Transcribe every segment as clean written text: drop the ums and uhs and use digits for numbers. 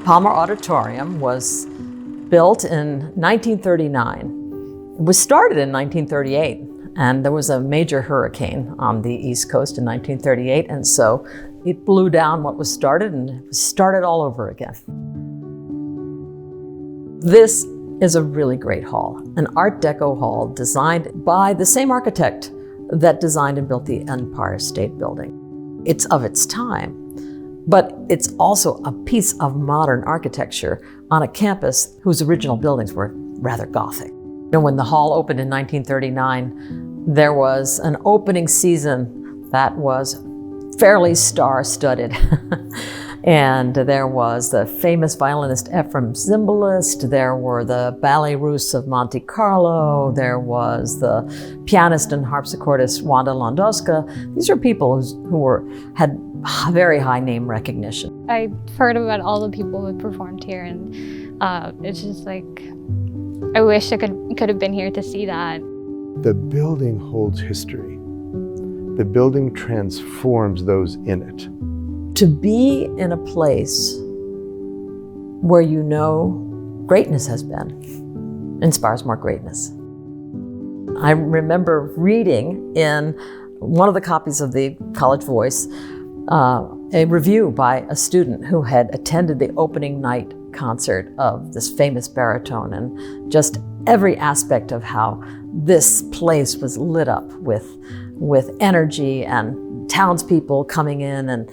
Palmer Auditorium was built in 1939. It was started in 1938, and there was a major hurricane on the East Coast in 1938, and so it blew down what was started and started all over again. This is a really great hall, an Art Deco hall designed by the same architect that designed and built the Empire State Building. It's of its time, but it's also a piece of modern architecture on a campus whose original buildings were rather Gothic. And when the hall opened in 1939, there was an opening season that was fairly star-studded. And there was the famous violinist Ephraim Zimbalist, there were the Ballet Russe of Monte Carlo, there was the pianist and harpsichordist Wanda Landowska. These are people had very high name recognition. I've heard about all the people who performed here, and it's just like, I wish I could have been here to see that. The building holds history. The building transforms those in it. To be in a place where you know greatness has been inspires more greatness. I remember reading in one of the copies of the College Voice a review by a student who had attended the opening night concert of this famous baritone, and just every aspect of how this place was lit up with energy and townspeople coming in, and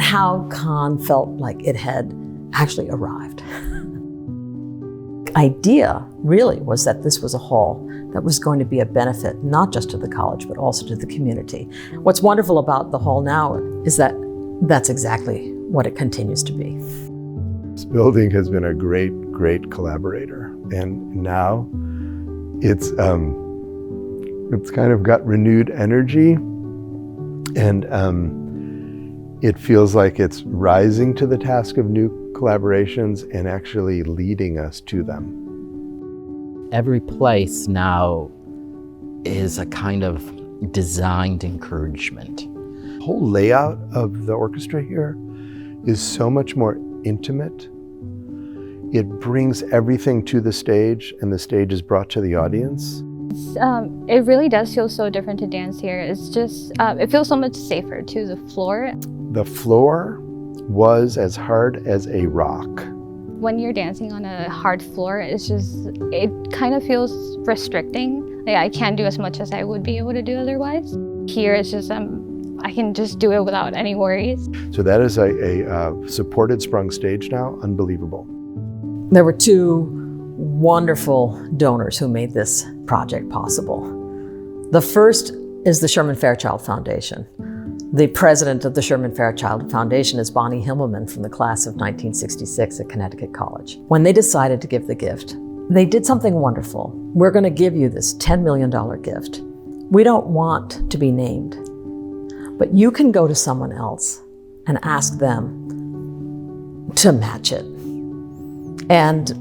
how Conn felt like it had actually arrived. Idea really was that this was a hall that was going to be a benefit not just to the college but also to the community. What's wonderful about the hall now is that that's exactly what it continues to be. This building has been a great collaborator, and now it's kind of got renewed energy, and it feels like it's rising to the task of new collaborations and actually leading us to them. Every place now is a kind of designed encouragement. The whole layout of the orchestra here is so much more intimate. It brings everything to the stage, and the stage is brought to the audience. It really does feel so different to dance here. It's just, it feels so much safer too. The floor. The floor was as hard as a rock. When you're dancing on a hard floor, it kind of feels restricting. Like I can't do as much as I would be able to do otherwise. Here it's just, I can just do it without any worries. So that is a supported sprung stage now, unbelievable. There were two wonderful donors who made this project possible. The first is the Sherman Fairchild Foundation. The president of the Sherman Fairchild Foundation is Bonnie Himmelman from the class of 1966 at Connecticut College. When they decided to give the gift, they did something wonderful. We're going to give you this $10 million gift. We don't want to be named, but you can go to someone else and ask them to match it. And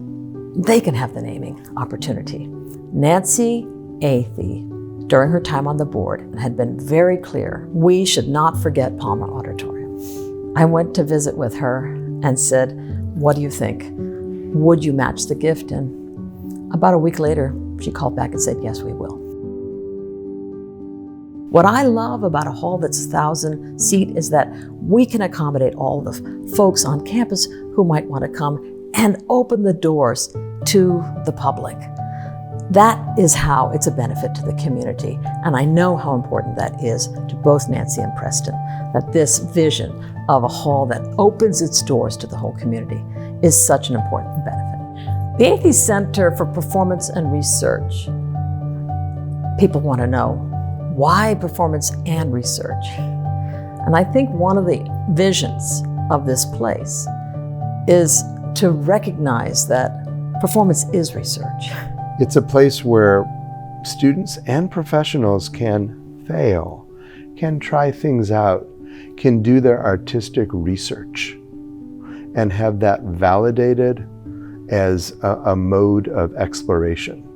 they can have the naming opportunity. Nancy Athey, during her time on the board, had been very clear, we should not forget Palmer Auditorium. I went to visit with her and said, what do you think? Would you match the gift? And about a week later, she called back and said, yes, we will. What I love about a hall that's 1,000 seat is that we can accommodate all the folks on campus who might want to come and open the doors to the public. That is how it's a benefit to the community. And I know how important that is to both Nancy and Preston, that this vision of a hall that opens its doors to the whole community is such an important benefit. The Athey Center for Performance and Research. People want to know, why performance and research? And I think one of the visions of this place is to recognize that performance is research. It's a place where students and professionals can fail, can try things out, can do their artistic research, and have that validated as a mode of exploration.